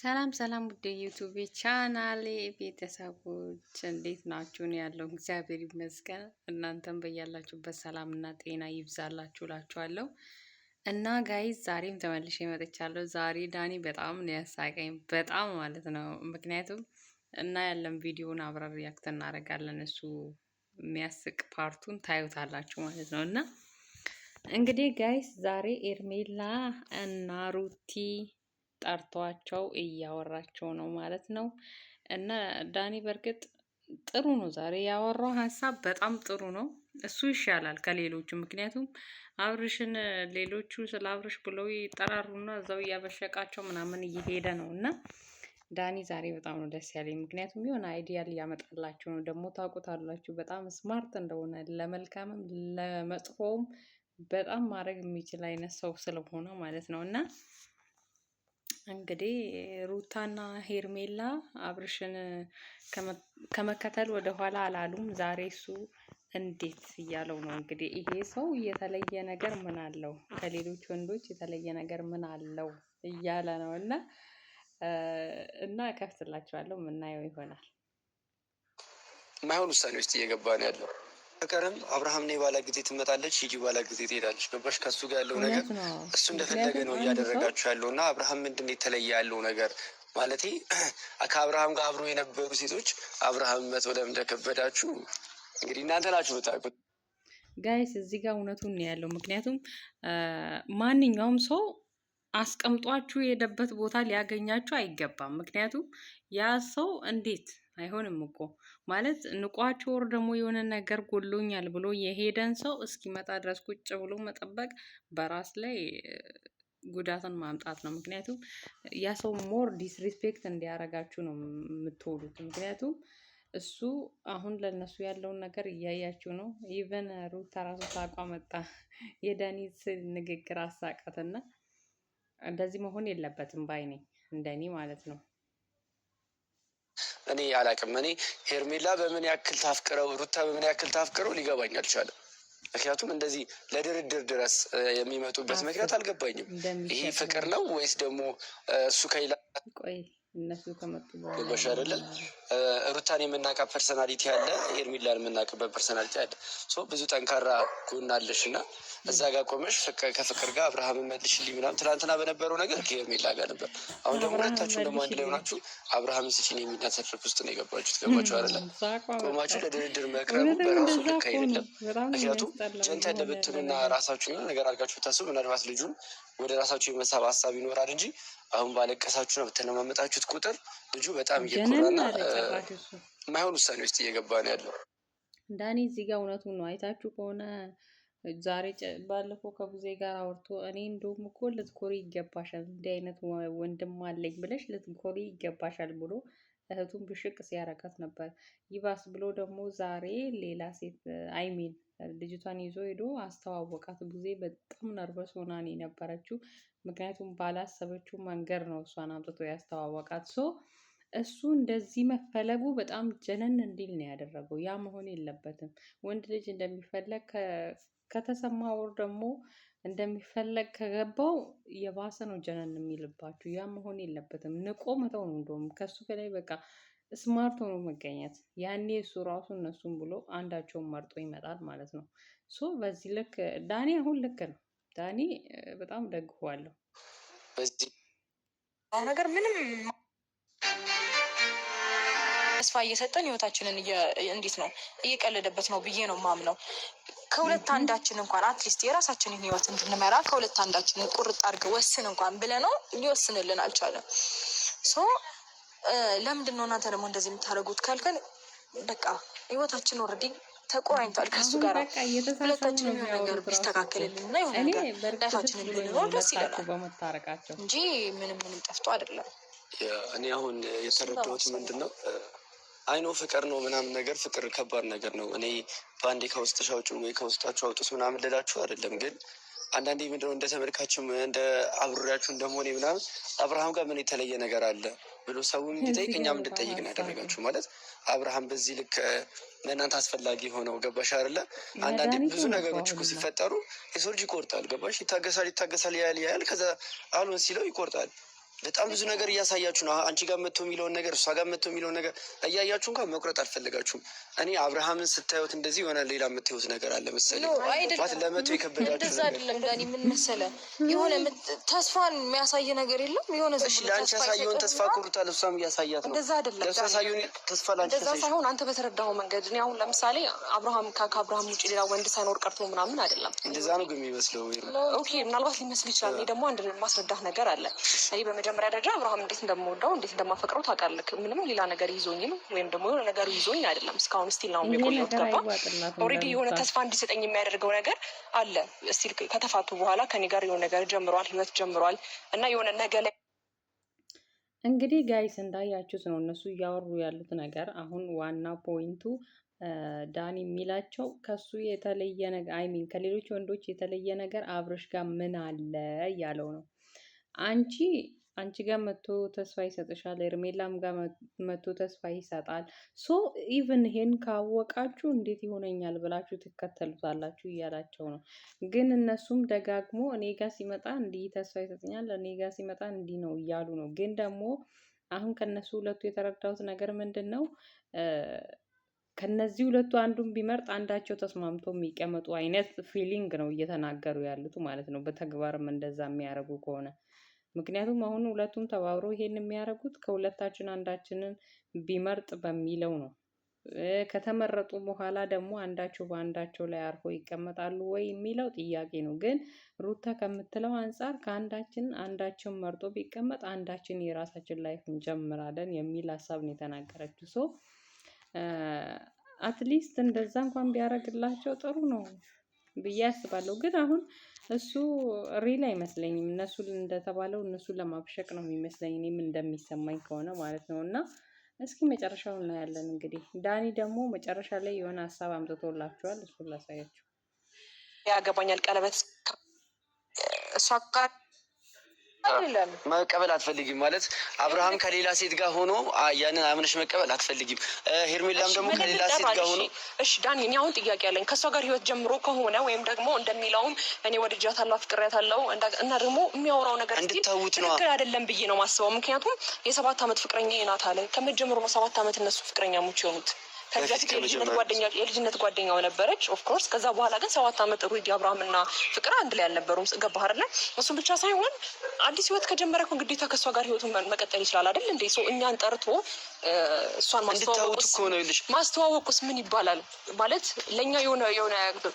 ሰላም ሰላም ውድ ዩቱብ ቻናሌ ቤተሰቦች እንዴት ናችሁ? እኔ ያለው እግዚአብሔር ይመስገን። እናንተም በያላችሁበት ሰላምና ጤና ይብዛላችሁ እላችኋለሁ። እና ጋይዝ ዛሬም ተመልሼ መጥቻለሁ። ዛሬ ዳኒ በጣም ነው ያሳቀኝ፣ በጣም ማለት ነው። ምክንያቱም እና ያለን ቪዲዮውን አብረን ሪያክት እናደርጋለን። እሱ የሚያስቅ ፓርቱን ታዩታላችሁ ማለት ነው። እና እንግዲህ ጋይስ ዛሬ ኤርሜላ እና ሩቲ ጠርቷቸው እያወራቸው ነው ማለት ነው። እና ዳኒ በእርግጥ ጥሩ ነው ዛሬ ያወራው ሀሳብ በጣም ጥሩ ነው። እሱ ይሻላል ከሌሎቹ። ምክንያቱም አብርሽን ሌሎቹ ስለ አብርሽ ብለው ይጠራሩና እዛው እያበሸቃቸው ምናምን እየሄደ ነው። እና ዳኒ ዛሬ በጣም ነው ደስ ያለኝ። ምክንያቱም የሆነ አይዲያ ሊያመጣላቸው ነው። ደግሞ ታውቁታላችሁ በጣም ስማርት እንደሆነ ለመልካምም ለመጥፎውም በጣም ማድረግ የሚችል አይነት ሰው ስለሆነ ማለት ነው። እና እንግዲህ ሩታና ሄርሜላ አብርሽን ከመከተል ወደ ኋላ አላሉም። ዛሬ እሱ እንዴት እያለው ነው እንግዲህ ይሄ ሰው የተለየ ነገር ምን አለው ከሌሎች ወንዶች የተለየ ነገር ምን አለው እያለ ነው። እና እከፍትላችኋለሁ የምናየው ይሆናል። ማይሆን ውሳኔ ውስጥ እየገባ ነው ያለው። ፍቅርም አብርሃም ነው ባላ ጊዜ ትመጣለች፣ ሂጂ ባላ ጊዜ ትሄዳለች። ገባሽ? ከሱ ጋር ያለው ነገር እሱ እንደፈለገ ነው እያደረጋችሁ ያለው እና አብርሃም ምንድን ነው የተለየ ያለው ነገር ማለቴ ከአብርሃም ጋር አብሮ የነበሩ ሴቶች አብርሃም መቶ ለምን እንደከበዳችሁ እንግዲህ እናንተ ናችሁ የምታውቁት። ጋይስ እዚህ ጋር እውነቱን ነው ያለው። ምክንያቱም ማንኛውም ሰው አስቀምጧችሁ የሄደበት ቦታ ሊያገኛችሁ አይገባም። ምክንያቱም ያ ሰው እንዴት አይሆንም እኮ ማለት ንቋችሁ ወር ደግሞ የሆነ ነገር ጎሎኛል ብሎ የሄደን ሰው እስኪመጣ ድረስ ቁጭ ብሎ መጠበቅ በራስ ላይ ጉዳትን ማምጣት ነው። ምክንያቱም ያ ሰው ሞር ዲስሪስፔክት እንዲያረጋችሁ ነው የምትወዱት። ምክንያቱም እሱ አሁን ለነሱ ያለውን ነገር እያያችሁ ነው። ኢቨን ሩታ ራሱ ሳቋ መጣ። የዳኒት ንግግር አሳቃትና እንደዚህ መሆን የለበትም ባይ ነኝ፣ እንደኔ ማለት ነው። እኔ አላቅም። እኔ ሄርሜላ በምን ያክል ታፍቅረው ሩታ በምን ያክል ታፍቅረው ሊገባኝ አልቻለም። ምክንያቱም እንደዚህ ለድርድር ድረስ የሚመጡበት ምክንያት አልገባኝም። ይሄ ፍቅር ነው ወይስ ደግሞ እሱ ከሌላ እነሱ ከመጡ ገባሽ አይደለ? ሩታን የምናውቃት ፐርሰናሊቲ አለ፣ ሄርሜላን የምናውቅበት ፐርሰናሊቲ አለ። ብዙ ጠንካራ ጎን አለሽ እና እዛ ጋር ቆመሽ ከፍቅር ጋር አብርሃም መልሽልኝ ምናምን ትናንትና በነበረው ነገር ከሄርሜላ ጋር ነበር። አሁን ደግሞ ሁለታችሁን ደግሞ አንድ ላይ ሆናችሁ አብርሃምን ስጪን የሚናሰፍርፍ ውስጥ ነው የገባችሁት። ገባችሁ አይደለም? ቆማችሁ ለድርድር መቅረቡ በራሱ ልክ አይደለም። ምክንያቱም ጀንተን ለብትሉና ራሳችሁ የሆነ ነገር አድርጋችሁ ብታስቡ ምናልባት ልጁን ወደ ራሳችሁ የመሳብ ሀሳብ ይኖራል እንጂ አሁን ባለቀሳችሁና በተለማመጣችሁት ቁጥር ልጁ በጣም እየኮራና የማይሆን ውሳኔ ውስጥ እየገባ ነው ያለው። ዳኒ እዚህ ጋር እውነቱን ነው። አይታችሁ ከሆነ ዛሬ ባለፈው ከቡዜ ጋር አውርቶ እኔ እንደውም እኮ ልትኮሪ ይገባሻል፣ እንዲህ አይነት ወንድም አለኝ ብለሽ ልትኮሪ ይገባሻል ብሎ እህቱን ብሽቅ ሲያረጋት ነበር። ይባስ ብሎ ደግሞ ዛሬ ሌላ ሴት አይሚን ልጅቷን ይዞ ሄዶ አስተዋወቃት። ቡዜ በጣም ነርቨስ ሆና ነው የነበረችው። ምክንያቱም ባላሰበችው መንገድ ነው እሷን አምጥቶ ያስተዋወቃት። እሱ እንደዚህ መፈለጉ በጣም ጀነን እንዲል ነው ያደረገው። ያ መሆን የለበትም። ወንድ ልጅ እንደሚፈለግ ከተሰማ ወር ደግሞ እንደሚፈለግ ከገባው የባሰ ነው ጀነን የሚልባችሁ። ያ መሆን የለበትም። ንቆ መተው ነው። እንደውም ከሱ በላይ በቃ ስማርት ሆኖ መገኘት። ያኔ እሱ ራሱ እነሱን ብሎ አንዳቸውን መርጦ ይመጣል ማለት ነው። በዚህ ልክ ዳኒ አሁን ልክ ነው። ዳኒ በጣም ደግፏለሁ። ነገር ምንም ተስፋ እየሰጠን ህይወታችንን እንዴት ነው እየቀለደበት ነው ብዬ ነው ማምነው። ከሁለት አንዳችን እንኳን አትሊስት የራሳችንን ህይወት እንድንመራ ከሁለት አንዳችን ቁርጥ አድርገን ወስን እንኳን ብለነው ሊወስንልን አልቻለም። ለምንድን ነው እናንተ ደግሞ እንደዚህ የምታደርጉት ካልከን በቃ ህይወታችን ኦልሬዲ ተቆራኝቷል ከሱ ጋር። ሁለታችንም የሆነ ነገር ቢስተካከልልን እና የሆነ ነገር ላይፋችንን ብንኖር ደስ ይለናል እንጂ ምንም ጠፍቶ አይደለም። እኔ አሁን የተረዳሁት ምንድን ነው አይኖ ፍቅር ነው ምናምን ነገር ፍቅር ከባድ ነገር ነው። እኔ በአንዴ ከውስጥሽ አውጪው ወይ ከውስጣችሁ አውጡት ምናምን ልላችሁ አይደለም። ግን አንዳንዴ ምንድነው እንደ ተመልካችም እንደ አብሬያችሁ እንደመሆኔ ምናምን አብርሃም ጋር ምን የተለየ ነገር አለ ብሎ ሰው እንዲጠይቅ እኛም እንድጠይቅ ነው ያደረጋችሁ። ማለት አብርሃም በዚህ ልክ ለእናንተ አስፈላጊ ሆነው ገባሽ አይደለ? አንዳንዴ ብዙ ነገሮች እኮ ሲፈጠሩ የሰው ልጅ ይቆርጣል። ገባሽ? ይታገሳል ያያል ከዛ አልሆን ሲለው ይቆርጣል። በጣም ብዙ ነገር እያሳያችሁ ነው። አንቺ ጋር መጥቶ የሚለውን ነገር እሷ ጋር መጥቶ የሚለውን ነገር እያያችሁ እንኳን መቁረጥ አልፈለጋችሁም። እኔ አብርሃምን ስታዩት እንደዚህ የሆነ ሌላ የምታዩት ነገር አለ መሰለኝ። ለመቶ የከበዳችሁ እንደዛ አይደለም ዳኒ። ምን መሰለህ የሆነ ተስፋን የሚያሳይ ነገር የለም የሆነ እሺ፣ ለአንቺ ያሳየውን ተስፋ ቆርጧል፣ እሷም እያሳያት ነው። እንደዛ አይደለም ለእሷ ያሳየውን ተስፋ ለአንቺ እንደዛ ሳይሆን አንተ በተረዳኸው መንገድ እኔ አሁን ለምሳሌ አብርሃም ከአብርሃም ውጭ ሌላ ወንድ ሳይኖር ቀርቶ ምናምን አይደለም። እንደዛ ነው ግን የሚመስለው። ኦኬ፣ ምናልባት ሊመስል ይችላል። እኔ ደግሞ አንድ ማስረዳህ ነገር አለ። እኔ በመጀመሪያ ደረጃ አብርሃም እንዴት እንደምወደው እንዴት እንደማፈቅረው ታውቃለህ። ምንም ሌላ ነገር ይዞኝም ወይም ደግሞ የሆነ ነገር ይዞኝ አይደለም እስካሁን ስቲል ነው የቆየሁት። ገባ? ኦልሬዲ የሆነ ተስፋ እንዲሰጠኝ የሚያደርገው ነገር አለ። ስቲል ከተፋቱ በኋላ ከኔ ጋር የሆነ ነገር ጀምሯል፣ ህይወት ጀምሯል እና የሆነ ነገር ላይ እንግዲህ ጋይስ እንዳያችሁት ነው እነሱ እያወሩ ያሉት ነገር። አሁን ዋና ፖይንቱ ዳኒ የሚላቸው ከሱ የተለየ ነገር አይሚን ከሌሎች ወንዶች የተለየ ነገር አብርሽ ጋር ምን አለ እያለው ነው። አንቺ ጋር መቶ ተስፋ ይሰጥሻል፣ ኤርሜላም ጋር መቶ ተስፋ ይሰጣል። ሶ ኢቭን ይሄን ካወቃችሁ እንዴት ይሆነኛል ብላችሁ ትከተሉታላችሁ እያላቸው ነው። ግን እነሱም ደጋግሞ እኔ ጋር ሲመጣ እንዲህ ተስፋ ይሰጥኛል፣ እኔ ጋር ሲመጣ እንዲህ ነው እያሉ ነው። ግን ደግሞ አሁን ከነሱ ሁለቱ የተረዳሁት ነገር ምንድን ነው? ከነዚህ ሁለቱ አንዱን ቢመርጥ አንዳቸው ተስማምቶ የሚቀመጡ አይነት ፊሊንግ ነው እየተናገሩ ያሉት ማለት ነው። በተግባርም እንደዛ የሚያደርጉ ከሆነ ምክንያቱም አሁን ሁለቱም ተባብረው ይሄን የሚያደርጉት ከሁለታችን አንዳችንን ቢመርጥ በሚለው ነው። ከተመረጡ በኋላ ደግሞ አንዳቸው በአንዳቸው ላይ አርፎ ይቀመጣሉ ወይ የሚለው ጥያቄ ነው። ግን ሩታ ከምትለው አንጻር አንዳችን መርጦ ቢቀመጥ አንዳችን የራሳችን ላይፍ እንጀምራለን የሚል ሀሳብ ነው የተናገረችው። ሶ አትሊስት እንደዛ እንኳን ቢያደርግላቸው ጥሩ ነው ብዬ አስባለሁ። ግን አሁን እሱ ሪል አይመስለኝም። እነሱ እንደተባለው እነሱ ለማብሸቅ ነው የሚመስለኝ፣ እኔም እንደሚሰማኝ ከሆነ ማለት ነው። እና እስኪ መጨረሻው እናያለን። እንግዲህ ዳኒ ደግሞ መጨረሻ ላይ የሆነ ሀሳብ አምጥቶላችኋል። እሱን ላሳያችሁ። ያገባኛል ቀለበት እሷ ጋር መቀበል አትፈልጊም ማለት አብርሃም ከሌላ ሴት ጋር ሆኖ ያንን አምነሽ መቀበል አትፈልጊም። ሄርሜላም ደግሞ ከሌላ ሴት ጋር ሆኖ እሺ ዳኒ፣ እኔ አሁን ጥያቄ ያለኝ ከእሷ ጋር ህይወት ጀምሮ ከሆነ ወይም ደግሞ እንደሚለውም እኔ ወድጃታለሁ አፍቅሬያታለሁ እና ደግሞ የሚያወራው ነገር ትክክል አይደለም ብዬ ነው ማስበው። ምክንያቱም የ7 ዓመት ፍቅረኛ ናት አለ። ከመጀመሩ ነው 7 ዓመት እነሱ ፍቅረኛሞች የሆኑት። የልጅነት ጓደኛው ነበረች ኦፍኮርስ። ከዛ በኋላ ግን 7 ዓመት ሩዲ አብርሃምና ፍቅር አንድ ላይ አልነበሩም። ገባህ አይደለ? እሱም ብቻ ሳይሆን አዲስ ህይወት ከጀመረ እኮ ግዴታ ከእሷ ጋር ህይወቱን መቀጠል ይችላል አይደል እንዴ? እኛን ጠርቶ እሷን ማስተዋወቁስ ምን ይባላል ማለት? ለእኛ የሆነ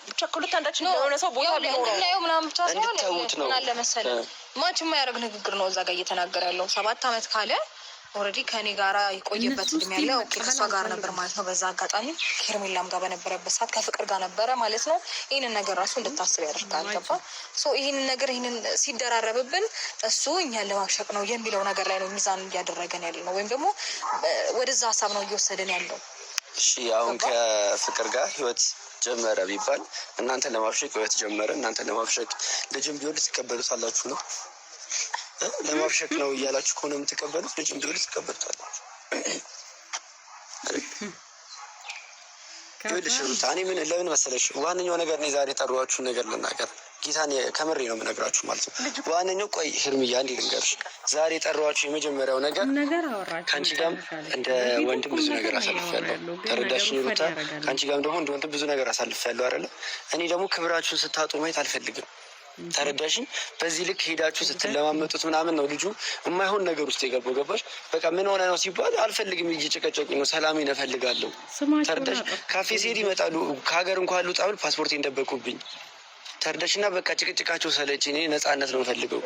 ብቻ ከሁለት አንዳችን የሆነ ሰው ቦታ ቢኖረው ምናምን ብቻ ሳይሆን ምን አለ መሰለህ ማች የማያደርግ ንግግር ነው እዛ ጋር እየተናገረ ያለው። 7 ዓመት ካለ ኦልሬዲ ከኔ ጋራ የቆየበት እድሜ ያለው ከሷ ጋር ነበር ማለት ነው። በዛ አጋጣሚ ከሄርሜላም ጋር በነበረበት ሰዓት ከፍቅር ጋር ነበረ ማለት ነው። ይህንን ነገር ራሱ እንድታስብ ያደርጋል። ገባ? ይህንን ሲደራረብብን እሱ እኛን ለማብሸቅ ነው የሚለው ነገር ላይ ነው ሚዛን እያደረገን ያለ ነው፣ ወይም ደግሞ ወደዛ ሀሳብ ነው እየወሰደን ያለው። እሺ አሁን ከፍቅር ጋር ህይወት ጀመረ ቢባል እናንተን ለማብሸቅ ህይወት ጀመረ፣ እናንተን ለማብሸቅ ልጅም ቢወልድ ትቀበሉታላችሁ ነው? ለማብሸቅ ነው እያላችሁ ከሆነ የምትቀበሉት ልጅም ቢወልድ ትቀበሉታላችሁ። ይኸውልሽ ሩታ፣ እኔ ለምን መሰለሽ ዋነኛው ነገር እኔ ዛሬ ጠሯችሁን ነገር ልናገር፣ ጌታን ከምሬ ነው የምነግራችሁ ማለት ነው። ዋነኛው ቆይ ሂርሚያ እንዲ ልንገርሽ፣ ዛሬ ጠሯችሁ የመጀመሪያው ነገር ከአንቺ ጋርም እንደ ወንድም ብዙ ነገር አሳልፌያለሁ። ተረዳሽኝ ሩታ? ከአንቺ ጋርም ደግሞ እንደ ወንድም ብዙ ነገር አሳልፌያለሁ አይደለ? እኔ ደግሞ ክብራችሁን ስታጡ ማየት አልፈልግም። ተረዳሽኝ? በዚህ ልክ ሄዳችሁ ስትለማመጡት ምናምን ነው ልጁ የማይሆን ነገር ውስጥ የገባው። ገባሽ? በቃ ምን ሆነ ነው ሲባል አልፈልግም፣ እየጨቀጨቁኝ ነው፣ ሰላሜን እፈልጋለሁ። ተረዳሽ? ካፌ ሲሄድ ይመጣሉ፣ ከሀገር እንኳን ልውጣ ብል ፓስፖርቴን ደበቁብኝ። ተረዳሽ? እና በቃ ጭቅጭቃቸው ሰለች። እኔ ነፃነት ነው የምፈልገው።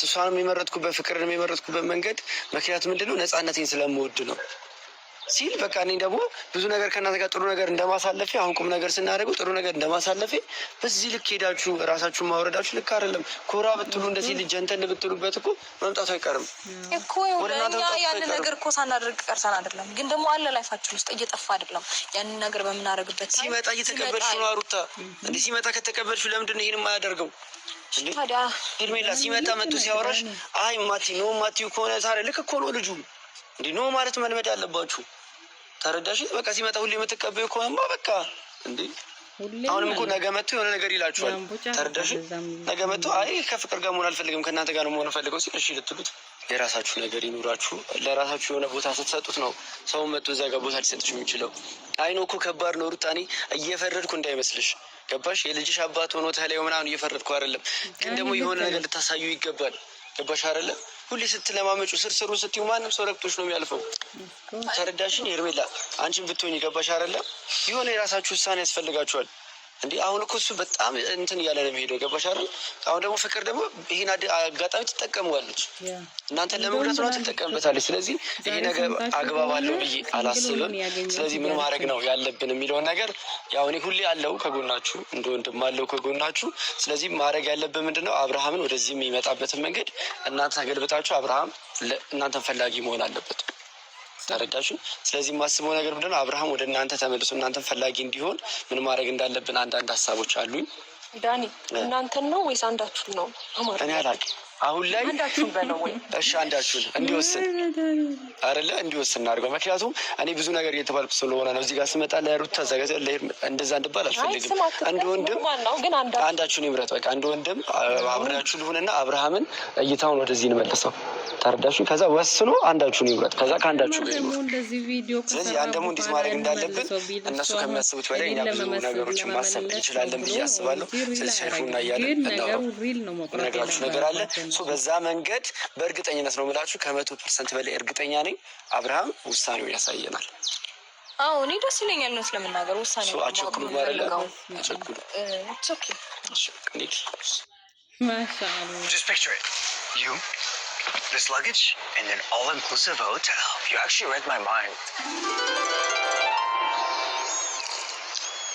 እሷንም የመረጥኩበት ፍቅርን የመረጥኩበት መንገድ ምክንያቱ ምንድን ነው? ነፃነቴን ስለምወድ ነው ሲል በቃ እኔ ደግሞ ብዙ ነገር ከእናንተ ጋር ጥሩ ነገር እንደማሳለፌ አሁን ቁም ነገር ስናደርገው ጥሩ ነገር እንደማሳለፌ በዚህ ልክ ሄዳችሁ ራሳችሁን ማውረዳችሁ ልክ አይደለም። ኮራ ብትሉ እንደዚህ ልጅ እንትን ብትሉበት እኮ መምጣቱ አይቀርም እኮ። እኛ ያንን ነገር እኮ ሳናደርግ ቀርተን አይደለም፣ ግን ደግሞ አለ ላይፋችን ውስጥ እየጠፋ አይደለም። ያንን ነገር በምናደርግበት ሲመጣ እየተቀበልሽ ነው አሩታ። እንዲህ ሲመጣ ከተቀበልሽ ለምንድን ነው ይሄን የማያደርገው? ሄርሜላ ሲመጣ መጥቶ ሲያወራሽ አይ ማቲ ነው ማቲው ከሆነ ታዲያ ልክ እኮ ነው ልጁ። እንዲህ ነው ማለት መልመድ አለባችሁ። ተረዳሽ? በቃ ሲመጣ ሁሌ የምትቀበዩ ከሆነማ በቃ እንዴ አሁንም እኮ ነገ መጥቶ የሆነ ነገር ይላችኋል። ተረዳሽ? ነገ መጥቶ አይ ከፍቅር ጋር መሆን አልፈልግም ከእናንተ ጋር ነው መሆን ፈልገው ሲል እሺ ልትሉት የራሳችሁ ነገር ይኑራችሁ። ለራሳችሁ የሆነ ቦታ ስትሰጡት ነው ሰው መጥቶ እዛ ጋር ቦታ ሊሰጥሽ የሚችለው። አይኖ እኮ ከባድ ነው ሩታ፣ እኔ እየፈረድኩ እንዳይመስልሽ ገባሽ? የልጅሽ አባት ሆኖ ተለየው ምናምን እየፈረድኩ አይደለም፣ ግን ደግሞ የሆነ ነገር ልታሳዩ ይገባል። ገባሽ አይደለም? ሁሌ ስትለማመጩ ስርስሩ ስትዩ ማንም ሰው ረግጦች ነው የሚያልፈው። ተረዳሽኝ ሄርሜላ? አንቺን ብትሆኝ ገባሽ አይደለም? የሆነ የራሳችሁ ውሳኔ ያስፈልጋችኋል። እንዲህ አሁን እኮ እሱ በጣም እንትን እያለ ነው የሚሄደው። ገባሽ አይደል? አሁን ደግሞ ፍቅር ደግሞ ይህን አጋጣሚ ትጠቀመዋለች፣ እናንተን ለመጉዳት ነው ትጠቀምበታለች። ስለዚህ ይሄ ነገር አግባብ አለው ብዬ አላስብም። ስለዚህ ምን ማድረግ ነው ያለብን የሚለውን ነገር ያው እኔ ሁሌ አለው ከጎናችሁ፣ እንደ ወንድም አለው ከጎናችሁ። ስለዚህ ማድረግ ያለብን ምንድን ነው? አብርሃምን ወደዚህ የሚመጣበትን መንገድ እናንተ ተገልብጣችሁ አብርሃም እናንተን ፈላጊ መሆን አለበት። ተረዳችሁ? ስለዚህ የማስበው ነገር ምንድን ነው? አብርሃም ወደ እናንተ ተመልሶ እናንተን ፈላጊ እንዲሆን ምን ማድረግ እንዳለብን አንዳንድ ሀሳቦች አሉኝ። ዳኒ እናንተን ነው ወይስ አንዳችሁን ነው? እኔ አላውቅም። አሁን ላይ አንዳችሁን በለው ወይ? እሺ አንዳችሁን እንዲወስን አይደለ? እንዲወስን እናድርገው። ምክንያቱም እኔ ብዙ ነገር እየተባልኩ ስለሆነ ነው። እዚህ ጋር ስመጣ ለሩታ ዘጋዘ እንደዛ እንድባል አልፈልግም። አንድ ወንድም አንዳችሁን ይምረጥ። በቃ አንድ ወንድም አብሬያችሁ ልሁንና አብርሃምን እይታውን ወደዚህ እንመልሰው። ተረዳችሁ? ከዛ ወስኖ አንዳችሁን ይምረጥ። ከዛ ከአንዳችሁ ጋር ይኖር። ስለዚህ ያን ደግሞ እንዴት ማድረግ እንዳለብን እነሱ ከሚያስቡት በላይ እኛ ብዙ ነገሮችን ማሰብ እንችላለን ብዬ አስባለሁ። ስለዚህ ሰይፉና እያለን ነግራችሁ ነገር አለ። በዛ መንገድ በእርግጠኝነት ነው የምላችሁ፣ 100% በላይ እርግጠኛ ነኝ አብርሃም ውሳኔውን ያሳየናል። አዎ እኔ ደስ ይለኛል ነው ስለምናገር ውሳኔው አቸኩሉ ማረለ አቸኩሉ this luggage in an all-inclusive hotel. You actually read my mind.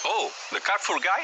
Oh, the Carrefour guy?